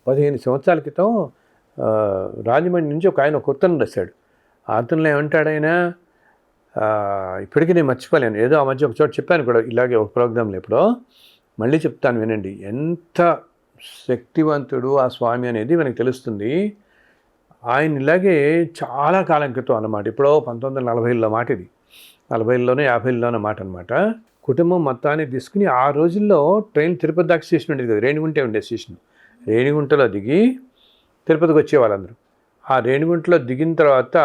15 సంవత్సరాల క్రితం రాజమండ్రి నుంచి ఒక ఆయన ఒక ఉత్తరం రాశాడు. ఆ ఉత్తరంలో ఏమంటాడు ఆయన, ఇప్పటికీ నేను మర్చిపోలేను. ఏదో ఆ మధ్య ఒక చోట చెప్పాను కూడా ఇలాగే ఒక ప్రోగ్రాంలో ఎప్పుడో, మళ్ళీ చెప్తాను వినండి. ఎంత శక్తివంతుడు ఆ స్వామి అనేది మనకు తెలుస్తుంది. ఆయన ఇలాగే చాలా కాలం క్రితం అన్నమాట, ఎప్పుడో 1940లో మాట, ఇది 40లోనో 50లోనో మాట అనమాట. కుటుంబం మొత్తాన్ని తీసుకుని ఆ రోజుల్లో ట్రైన్ తిరుపతి దాకా స్టేషన్ ఉండేది కదా, రేణిగుంటే ఉండే స్టేషన్. రేణిగుంటలో దిగి తిరుపతికి వచ్చేవాళ్ళందరూ. ఆ రేణిగుంటలో దిగిన తర్వాత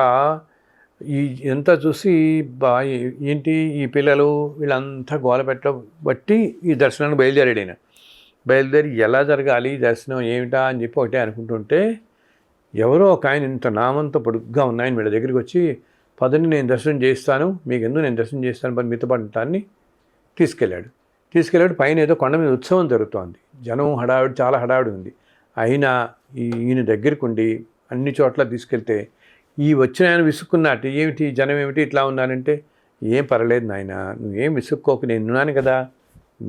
ఈ ఎంత చూసి ఏంటి ఈ పిల్లలు వీళ్ళంతా గోలపెట్ట బట్టి ఈ దర్శనాన్ని బయలుదేరాడు ఆయన. బయలుదేరి ఎలా జరగాలి దర్శనం ఏమిటా అని చెప్పి ఒకటే అనుకుంటుంటే, ఎవరో ఒక ఆయన ఇంత నామంతో పొడుగ్గా ఉన్నాయని వీళ్ళ దగ్గరికి వచ్చి, పదని నేను దర్శనం చేయిస్తాను, మీకు ఎందుకు నేను దర్శనం చేస్తాను పని మీతో పాటు ఉంటాన్ని తీసుకెళ్ళాడు. పైన ఏదో కొండ మీద ఉత్సవం జరుగుతోంది, జనం హడావిడి, చాలా హడావిడి ఉంది. అయినా ఈయన దగ్గరికి ఉండి అన్ని చోట్ల తీసుకెళ్తే ఈ వచ్చిన ఆయన విసుక్కున్నట్టు, ఏమిటి జనం ఏమిటి ఇట్లా ఉన్నానంటే, ఏం పర్లేదు నాయన, నువ్వేం విసుక్కోకు, నేను ఉన్నాను కదా,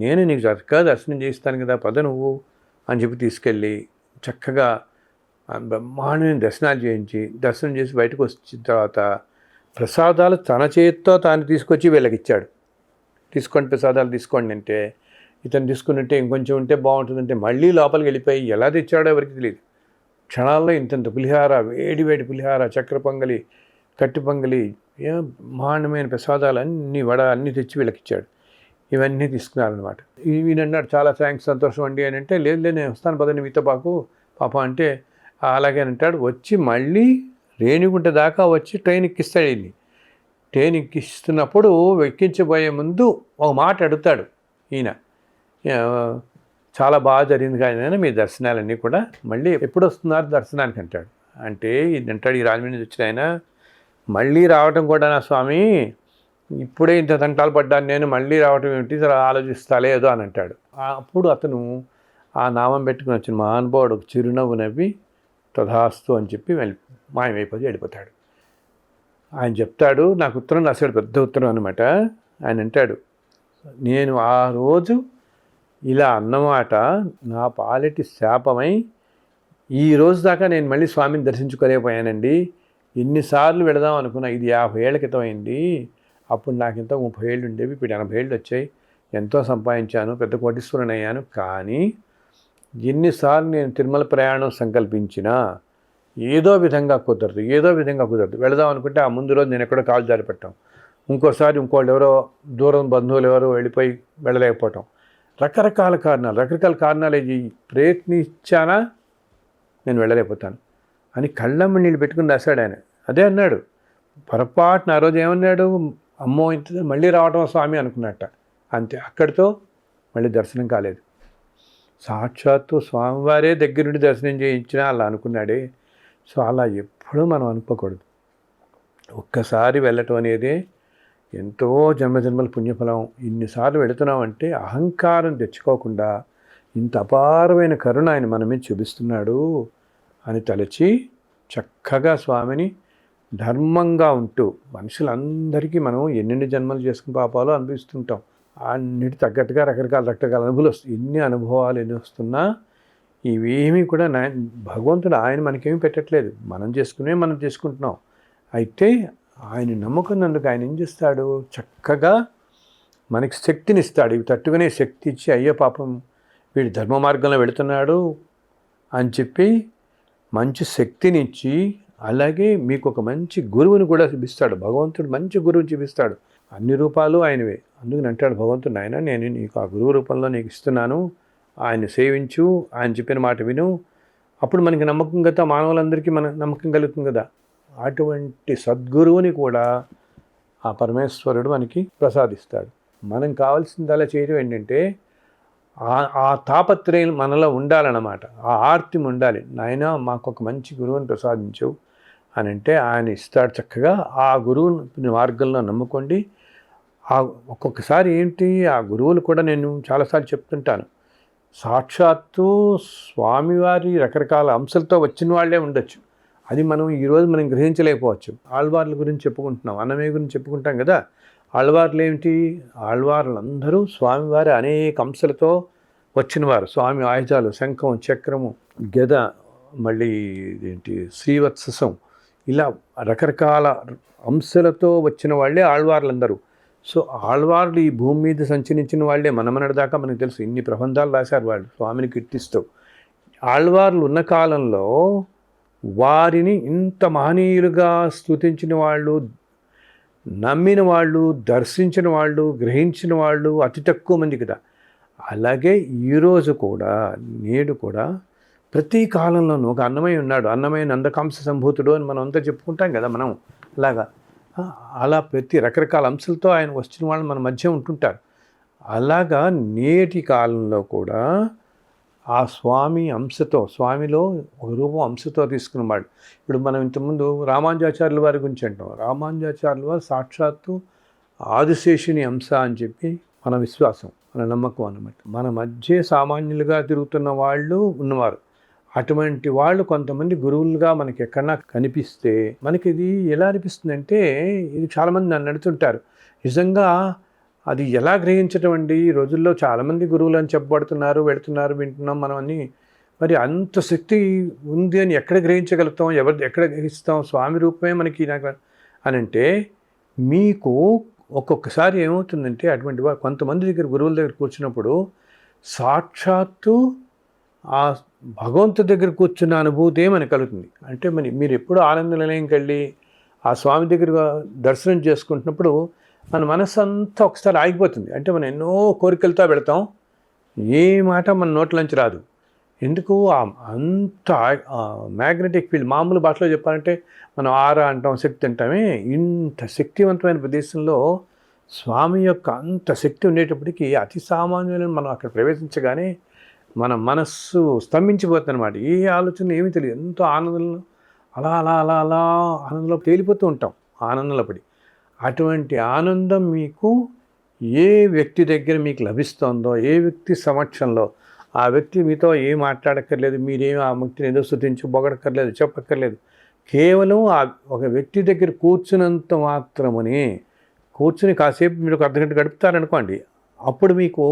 నేను నీకు చక్కగా దర్శనం చేయిస్తాను కదా, పద నువ్వు అని చెప్పి తీసుకెళ్ళి చక్కగా బ్రహ్మాండమైన దర్శనాలు చేయించి, దర్శనం చేసి బయటకు వచ్చిన తర్వాత ప్రసాదాలు తన చేతితో తాను తీసుకొచ్చి వీళ్ళకి ఇచ్చాడు. తీసుకోండి ప్రసాదాలు తీసుకోండి అంటే, ఇతను తీసుకున్నట్టే ఇంకొంచెం ఉంటే బాగుంటుందంటే మళ్ళీ లోపలికి వెళ్ళిపోయి ఎలా తెచ్చాడో ఎవరికి తెలియదు. క్షణాల్లో ఇంతంత పులిహార, వేడి పులిహార, చక్కెర పొంగలి, కట్టి పొంగలి, బ్రహ్మాండమైన ప్రసాదాలు అన్నీ వడ అన్నీ తెచ్చి వీళ్ళకి ఇచ్చాడు. ఇవన్నీ తీసుకున్నారనమాట. ఈయనన్నాడు, చాలా థ్యాంక్స్, సంతోషం అండి అని అంటే, లేదు నేను వస్తాను పదండి మీతో పాప అంటే, అలాగే అంటాడు. వచ్చి మళ్ళీ రేణిగుంట దాకా వచ్చి ట్రైన్ ఎక్కిస్తాడు. ఈయన్ని ట్రైన్ ఎక్కిస్తున్నప్పుడు ఎక్కించబోయే ముందు ఒక మాట అడుగుతాడు ఈయన, చాలా బాగా జరిగింది కానీ మీ దర్శనాలన్నీ కూడా మళ్ళీ ఎప్పుడు వస్తున్నారు దర్శనానికి అంటాడు. అంటే అంటాడు, ఈ రాజమండ్రి నుంచి వచ్చిన ఆయన, మళ్ళీ రావటం కూడా నా స్వామి, ఇప్పుడే ఇంత తంటాలు పడ్డాను నేను, మళ్ళీ రావటం ఏమిటి ఆలోచిస్తాలే ఏదో అని అంటాడు. అప్పుడు అతను ఆ నామం పెట్టుకుని వచ్చిన మహానుభావుడు ఒక చిరునవ్వు నవ్వి తథాస్తు అని చెప్పి మాయమైపోయి వెళ్ళిపోతాడు. ఆయన చెప్తాడు, నాకు ఉత్తరం రాశాడు, పెద్ద ఉత్తరం అనమాట. ఆయన అంటాడు, నేను ఆ రోజు ఇలా అన్నమాట నా పాలిటి శాపమై ఈ రోజు దాకా నేను మళ్ళీ స్వామిని దర్శించుకోలేకపోయానండి. ఎన్నిసార్లు వెళదాం అనుకున్నా, ఇది 50 ఏళ్ల క్రితం అయింది. అప్పుడు నాకు ఇంత 30 ఏళ్ళు ఉండేవి, ఇప్పుడు 80 ఏళ్ళు వచ్చాయి, ఎంతో సంపాదించాను, పెద్ద కోటీశ్వరుని అయ్యాను. కానీ ఎన్నిసార్లు నేను తిరుమల ప్రయాణం సంకల్పించినా ఏదో విధంగా కుదరదు. వెళదాం అనుకుంటే ఆ ముందు రోజు నేను ఎక్కడో కాలు జారి పెట్టాం, ఇంకోసారి ఇంకోళ్ళు ఎవరో దూరం బంధువులు ఎవరో వెళ్ళిపోయి వెళ్ళలేకపోవటం, రకరకాల కారణాలు ప్రయత్నించానా నేను వెళ్ళలేకపోతాను అని కళ్ళమ్మ నీళ్ళు పెట్టుకుని రాశాడు ఆయన. అదే అన్నాడు, పొరపాటున ఆ రోజు ఏమన్నాడు, అమ్మో ఇంత మళ్ళీ రావటం స్వామి అనుకున్నట్ట. అంతే, అక్కడితో మళ్ళీ దర్శనం కాలేదు. సాక్షాత్తు స్వామివారే దగ్గరుండి దర్శనం చేయించినా అలా అనుకున్నాడే. సో అలా ఎప్పుడూ మనం అనుకోకూడదు. ఒక్కసారి వెళ్ళటం అనేది ఎంతో జన్మజన్మల పుణ్యఫలం. ఇన్నిసార్లు వెళుతున్నామంటే అహంకారం తెచ్చుకోకుండా ఇంత అపారమైన కరుణ ఆయన మన మీద చూపిస్తున్నాడు అని తలచి చక్కగా స్వామిని ధర్మంగా ఉంటూ, మనుషులందరికీ మనం ఎన్నెన్ని జన్మలు చేసుకుని పాపాలు అనుభవిస్తుంటాం, అన్నిటి తగ్గట్టుగా రకరకాల అనుభవాలు వస్తాయి. ఎన్ని అనుభవాలు ఎన్ని వస్తున్నా ఇవేమీ కూడా భగవంతుడు ఆయన మనకేమీ పెట్టట్లేదు, మనం చేసుకుంటున్నాం. అయితే ఆయన నమ్ముకున్నందుకు ఆయన ఏం చేస్తాడు, చక్కగా మనకి శక్తిని ఇస్తాడు. ఇవి తట్టుకునే శక్తి ఇచ్చి, అయ్యో పాపం వీడు ధర్మ మార్గంలో వెళుతున్నాడు అని చెప్పి మంచి శక్తిని ఇచ్చి, అలాగే మీకు ఒక మంచి గురువుని కూడా చూపిస్తాడు. భగవంతుడు మంచి గురువుని చూపిస్తాడు. అన్ని రూపాలు ఆయనవే. అందుకని అంటాడు భగవంతుడు, ఆయన నేను నీకు ఆ గురువు రూపంలో నీకు ఇస్తున్నాను, ఆయన సేవించు, ఆయన చెప్పిన మాట విను, అప్పుడు మనకి నమ్మకం కదా, మానవులందరికీ మన నమ్మకం కలుగుతుంది కదా. అటువంటి సద్గురువుని కూడా ఆ పరమేశ్వరుడు మనకి ప్రసాదిస్తాడు. మనం కావాల్సింది అలా చేయడం ఏంటంటే, ఆ తాపత్రయం మనలో ఉండాలన్నమాట, ఆ ఆర్తి ఉండాలి. నాయన మాకు ఒక మంచి గురువుని ప్రసాదించు అని అంటే ఆయన ఇస్తాడు. చక్కగా ఆ గురువుని మార్గంలో నమ్ముకోండి. ఒక్కొక్కసారి ఏంటి, ఆ గురువులు కూడా నేను చాలాసార్లు చెప్తుంటాను, సాక్షాత్తు స్వామివారి రకరకాల అంశాలతో వచ్చిన వాళ్ళే ఉండొచ్చు. అది ఈరోజు మనం గ్రహించలేకపోవచ్చు. ఆళ్వార్ల గురించి చెప్పుకుంటున్నాం, అన్నమయ్య గురించి చెప్పుకుంటాం కదా. ఆళ్వార్లు ఏమిటి, ఆళ్వార్లందరూ స్వామివారి అనేక అంశాలతో వచ్చిన వారు స్వామి ఆయుధాలు, శంఖం, చక్రము, గద, మళ్ళీ ఏంటి శ్రీవత్ససం, ఇలా రకరకాల అంశాలతో వచ్చిన వాళ్ళే ఆళ్వార్లందరూ. సో ఆళ్వార్లు ఈ భూమి మీద సంచరించిన వాళ్ళే. మనమనటి దాకా మనకు తెలుసు, ఇన్ని ప్రబంధాలు రాశారు వాళ్ళు స్వామిని కీర్తిస్తూ. ఆళ్వార్లు ఉన్న కాలంలో వారిని ఇంత మహనీయులుగా స్తుతించిన వాళ్ళు, నమ్మిన వాళ్ళు, దర్శించిన వాళ్ళు, గ్రహించిన వాళ్ళు అతి తక్కువ మంది కదా. అలాగే ఈరోజు కూడా, నేడు కూడా ప్రతి కాలంలోనూ ఒక అన్నమయ్య ఉన్నాడు. అన్నమయ్య నందకాంశ సంభూతుడు అని మనం అంతా చెప్పుకుంటాం కదా మనం. అలాగా అలా ప్రతి రకరకాల అంశాలతో ఆయన వచ్చిన వాళ్ళు మన మధ్య ఉంటుంటారు. అలాగా నేటి కాలంలో కూడా ఆ స్వామి అంశతో, స్వామిలో ఒక రూపం అంశతో తీసుకున్నవాడు. ఇప్పుడు మనం ఇంతకుముందు రామానుజాచార్యుల వారి గురించి అంటాం. రామానుజాచార్యుల వారు సాక్షాత్తు ఆదిశేషుని అంశ అని చెప్పి మన విశ్వాసం, మన నమ్మకం అన్నమాట. మన మధ్య సామాన్యులుగా తిరుగుతున్న వాళ్ళు ఉన్నవారు. అటువంటి వాళ్ళు కొంతమంది గురువులుగా మనకి ఎక్కడన్నా కనిపిస్తే మనకి ఇది ఎలా అనిపిస్తుందంటే, ఇది చాలామంది నన్ను అడుగుతుంటారు, నిజంగా అది ఎలా గ్రహించటం అండి? ఈ రోజుల్లో చాలామంది గురువులు అని చెప్పబడుతున్నారు, వెళుతున్నారు, వింటున్నాం మనం అని. మరి అంత శక్తి ఉంది అని ఎక్కడ గ్రహించగలుగుతాం? ఎక్కడ గ్రహిస్తాం? స్వామి రూపమే మనకి నాకు అని అంటే, మీకు ఒక్కొక్కసారి ఏమవుతుందంటే, అటువంటి కొంతమంది దగ్గర గురువుల దగ్గర కూర్చున్నప్పుడు సాక్షాత్తు ఆ భగవంతుడి దగ్గర కూర్చున్న అనుభూతే మనకు కలుగుతుంది. అంటే మీరు ఎప్పుడు ఆనంద నిలయంకి వెళ్ళి ఆ స్వామి దగ్గర దర్శనం చేసుకుంటున్నప్పుడు మన మనసు అంతా ఒకసారి ఆగిపోతుంది. అంటే మనం ఎన్నో కోరికలతో వెళతాం, ఏ మాట మన నోట్లోంచి రాదు. ఎందుకు? అంత మ్యాగ్నెటిక్ ఫీల్డ్, మామూలు భాషలో చెప్పాలంటే మనం ఆరా అంటాం, శక్తి అంటామే. ఇంత శక్తివంతమైన ప్రదేశంలో స్వామి యొక్క అంత శక్తి ఉండేటప్పటికీ అతి సామాన్యులను మనం అక్కడ ప్రవేశించగానే మన మనస్సు స్తంభించిపోతుంది అనమాట. ఏ ఆలోచన ఏమీ తెలియదు. ఎంతో ఆనందంలో అలా అలా అలా అలా ఆనందంలో తేలిపోతూ ఉంటాం, ఆనందంలో పడి. అటువంటి ఆనందం మీకు ఏ వ్యక్తి దగ్గర మీకు లభిస్తుందో, ఏ వ్యక్తి సమక్షంలో, ఆ వ్యక్తి మీతో ఏం మాట్లాడక్కర్లేదు, మీరేం ఆ వ్యక్తిని ఏదో స్తుతించి పొగడక్కర్లేదు, చెప్పక్కర్లేదు. కేవలం ఆ ఒక వ్యక్తి దగ్గర కూర్చున్నంత మాత్రమని, కూర్చుని కాసేపు మీరు ఒక అర్ధగంట గడుపుతారనుకోండి, అప్పుడు మీకు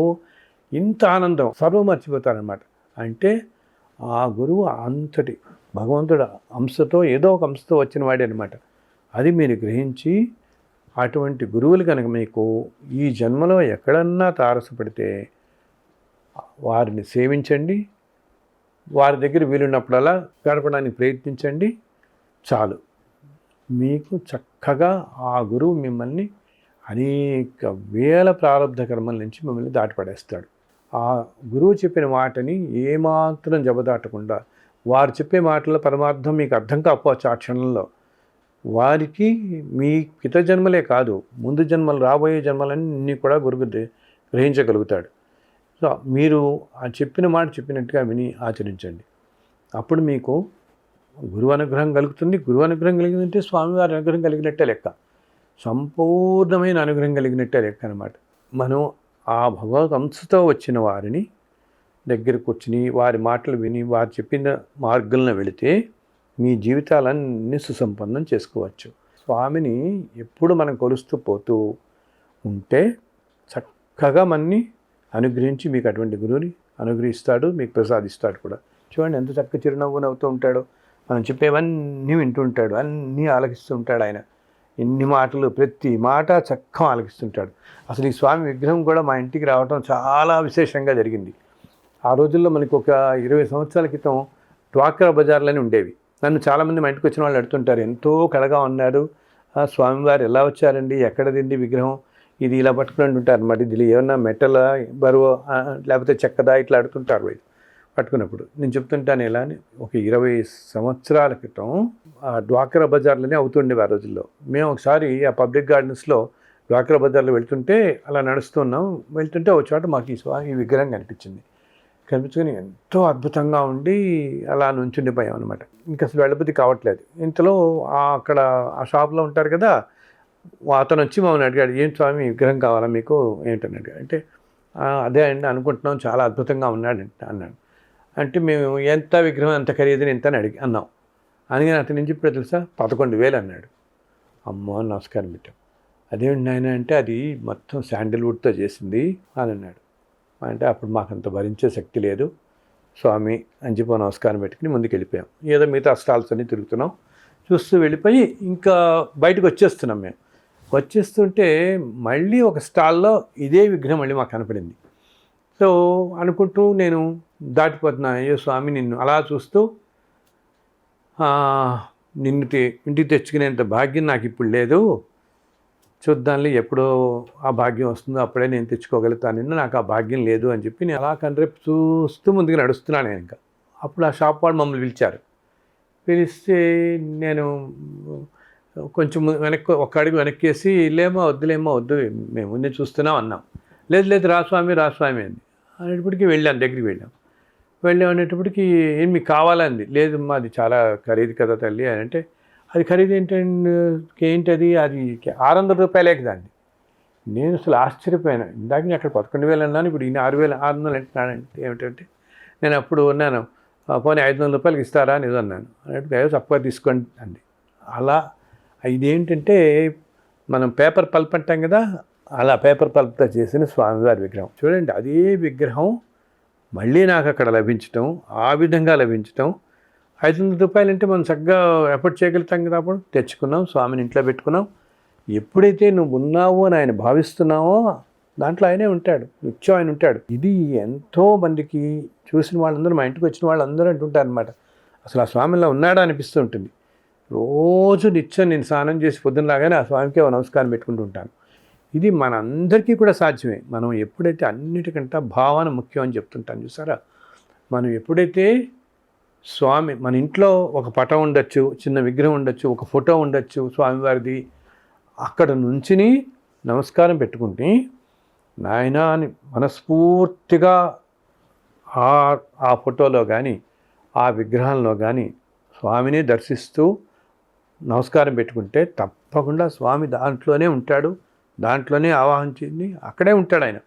ఇంత ఆనందం, సర్వం మర్చిపోతారనమాట. అంటే ఆ గురువు అంతటి భగవంతుడు అంశతో, ఏదో ఒక అంశతో వచ్చిన వాడే అనమాట. అది మీరు గ్రహించి, అటువంటి గురువులు కనుక మీకు ఈ జన్మలో ఎక్కడన్నా తారసపడితే వారిని సేవించండి, వారి దగ్గర వీలున్నప్పుడల్లా గడపడానికి ప్రయత్నించండి. చాలు, మీకు చక్కగా ఆ గురువు మిమ్మల్ని అనేక వేల ప్రారంధ కర్మల నుంచి మిమ్మల్ని దాటిపడేస్తాడు. ఆ గురువు చెప్పిన మాటని ఏమాత్రం జబదాటకుండా, వారు చెప్పే మాటల పరమార్థం మీకు అర్థం కాకపోవచ్చు ఆ క్షణంలో, వారికి మీ పిత జన్మలే కాదు, ముందు జన్మలు, రాబోయే జన్మలన్నీ కూడా గురువు గ్రహించగలుగుతాడు. సో మీరు ఆ చెప్పిన మాట చెప్పినట్టుగా విని ఆచరించండి. అప్పుడు మీకు గురువు అనుగ్రహం కలుగుతుంది. గురువు అనుగ్రహం కలిగిందంటే స్వామివారి అనుగ్రహం కలిగినట్టే లెక్క, సంపూర్ణమైన అనుగ్రహం కలిగినట్టే లెక్క అనమాట. మనం ఆ భగవద్ అంశతో వచ్చిన వారిని దగ్గర కూర్చుని వారి మాటలు విని వారు చెప్పిన మార్గంలో వెళితే మీ జీవితాలన్నీ సుసంపన్నం చేసుకోవచ్చు. స్వామిని ఎప్పుడు మనం కొలుస్తూ పోతూ ఉంటే చక్కగా మనని అనుగ్రహించి మీకు అటువంటి గురువుని అనుగ్రహిస్తాడు, మీకు ప్రసాదిస్తాడు కూడా. చూడండి ఎంత చక్క చిరునవ్వు నవ్వుతూ ఉంటాడో, మనం చెప్పేవన్నీ వింటుంటాడు, అన్నీ ఆలకిస్తూ ఉంటాడు ఆయన. ఎన్ని మాటలు, ప్రతి మాట చక్కగా ఆలకిస్తుంటాడు. అసలు ఈ స్వామి విగ్రహం కూడా మా ఇంటికి రావడం చాలా విశేషంగా జరిగింది. ఆ రోజుల్లో మనకు ఒక 20 సంవత్సరాల క్రితం డ్వాక్రా బజార్లని ఉండేవి. నన్ను చాలామంది మా ఇంటికి వచ్చిన వాళ్ళు అడుగుతుంటారు, ఎంతో కళగా ఉన్నారు, స్వామివారు ఎలా వచ్చారండి, ఎక్కడదండి విగ్రహం, ఇది ఇలా పట్టుకుని ఉంటారు అన్నమాట. ఇది ఏమన్నా మెటల్ బరువు లేకపోతే చెక్కదా, ఇట్లా అడుగుతుంటారు వీళ్ళు పట్టుకున్నప్పుడు. నేను చెప్తుంటాను ఎలా అని, ఒక 20 సంవత్సరాల క్రితం ఆ డ్వాక్రా బజార్లోనే అవుతుండేవి ఆ రోజుల్లో. మేము ఒకసారి ఆ పబ్లిక్ గార్డెన్స్లో డ్వాక్రా బజార్లో వెళ్తుంటే అలా నడుస్తున్నాం, వెళ్తుంటే ఒక చోట మాకు ఈ విగ్రహం కనిపించుకొని ఎంతో అద్భుతంగా ఉండి అలా నుంచుండిపోయాం అనమాట. ఇంకా అసలు వెళ్ళబుద్ధి కావట్లేదు. ఇంతలో అక్కడ ఆ షాప్లో ఉంటారు కదా, అతను వచ్చి మమ్మల్ని అడిగాడు, ఏం స్వామి విగ్రహం కావాలా మీకు ఏంటని అడిగాడు. అంటే అదే అండి అనుకుంటున్నాం, చాలా అద్భుతంగా ఉన్నాడు అన్నాడు. అంటే మేము ఎంత విగ్రహం, ఎంత ఖరీదని ఎంత అని అన్నాం. అని అతని నుంచి ఇప్పుడు తెలుసా 11,000 అన్నాడు. అమ్మో నమస్కారం పెట్టాం. అదేమిటి నాయన అంటే, అది మొత్తం శాండిల్వుడ్తో చేసింది అని అన్నాడు. అంటే అప్పుడు మాకు అంత భరించే శక్తి లేదు స్వామి అని చెప్పి నమస్కారం పెట్టుకుని ముందుకు వెళ్ళిపోయాం. ఏదో మిగతా స్టాల్స్ అన్నీ తిరుగుతున్నాం, చూస్తూ వెళ్ళిపోయి ఇంకా బయటకు వచ్చేస్తున్నాం. మేము వచ్చేస్తుంటే మళ్ళీ ఒక స్టాల్లో ఇదే విగ్రహం మళ్ళీ మాకు కనపడింది. సో అనుకుంటూ నేను దాటిపోతున్నా, అయ్యో స్వామి నిన్ను అలా చూస్తూ నిన్ను ఇంటికి తెచ్చుకునేంత భాగ్యం నాకు ఇప్పుడు లేదు, చూద్దాంలే ఎప్పుడో ఆ భాగ్యం వస్తుందో అప్పుడే నేను తెచ్చుకోగలుగుతాను, నిన్ను నాకు ఆ భాగ్యం లేదు అని చెప్పి నేను అలా కనరేపు చూస్తూ ముందుకు నడుస్తున్నాను. నేను ఇంకా అప్పుడు ఆ షాప్ వాళ్ళు మమ్మల్ని పిలిచారు. పిలిస్తే నేను కొంచెం వెనక్కి ఒక అడుగు వెనక్కేసి వద్దులేమో వద్దు మేము ముందే చూస్తున్నాం అన్నాం. లేదు రాస్వామి అంది. అనేటప్పటికి వెళ్ళాను, దగ్గరికి వెళ్ళాం అనేటప్పటికి ఏం మీకు కావాలండి. లేదు అది చాలా ఖరీదు కదా తల్లి అని అంటే, అది ఖరీదు ఏంటది, అది 600 రూపాయలే కదండి. నేను అసలు ఆశ్చర్యపోయాను. ఇందాక నేను అక్కడ 11,000 అన్నాను, ఇప్పుడు ఈయన 6,600 అంటున్నానంటే ఏమిటంటే, నేను అప్పుడు ఉన్నాను పోనీ 500 రూపాయలకి ఇస్తారా అని అన్నాను. అన్నట్టు తక్కువ తీసుకోండి అండి. అలా ఇదేంటంటే మనం పేపర్ పల్ప్ అంటాం కదా, అలా పేపర్ పల్ప్తో చేసిన స్వామివారి విగ్రహం చూడండి. అదే విగ్రహం మళ్ళీ నాకు అక్కడ లభించటం, ఆ విధంగా లభించటం. 500 రూపాయలు అంటే మనం చక్కగా ఎఫర్ట్ చేయగలుగుతాం కదా. అప్పుడు తెచ్చుకున్నాం, స్వామిని ఇంట్లో పెట్టుకున్నాం. ఎప్పుడైతే నువ్వు ఉన్నావు అని ఆయన భావిస్తున్నావో దాంట్లో ఆయనే ఉంటాడు, నిత్యం ఆయన ఉంటాడు. ఇది ఎంతో మందికి చూసిన వాళ్ళందరూ, మా ఇంటికి వచ్చిన వాళ్ళందరూ అంటుంటారు అనమాట, అసలు ఆ స్వామిలో ఉన్నాడా అనిపిస్తూ ఉంటుంది. రోజు నిత్యం నేను స్నానం చేసి పొద్దున్నలాగానే ఆ స్వామికి నమస్కారం పెట్టుకుంటూ ఉంటాను. ఇది మనందరికీ కూడా సాధ్యమే. మనం ఎప్పుడైతే అన్నిటికంటే భావన ముఖ్యం అని చెప్తుంటాను చూసారా. మనం ఎప్పుడైతే స్వామి మన ఇంట్లో ఒక పటం ఉండొచ్చు, చిన్న విగ్రహం ఉండొచ్చు, ఒక ఫోటో ఉండొచ్చు స్వామివారిది, అక్కడ నుంచిని నమస్కారం పెట్టుకుంటే నాయనా అని మనస్ఫూర్తిగా ఆ ఫోటోలో కానీ ఆ విగ్రహంలో కానీ స్వామిని దర్శిస్తూ నమస్కారం పెట్టుకుంటే తప్పకుండా స్వామి దాంట్లోనే ఉంటాడు, దాంట్లోనే ఆవాహించింది అక్కడే ఉంటాడు ఆయన.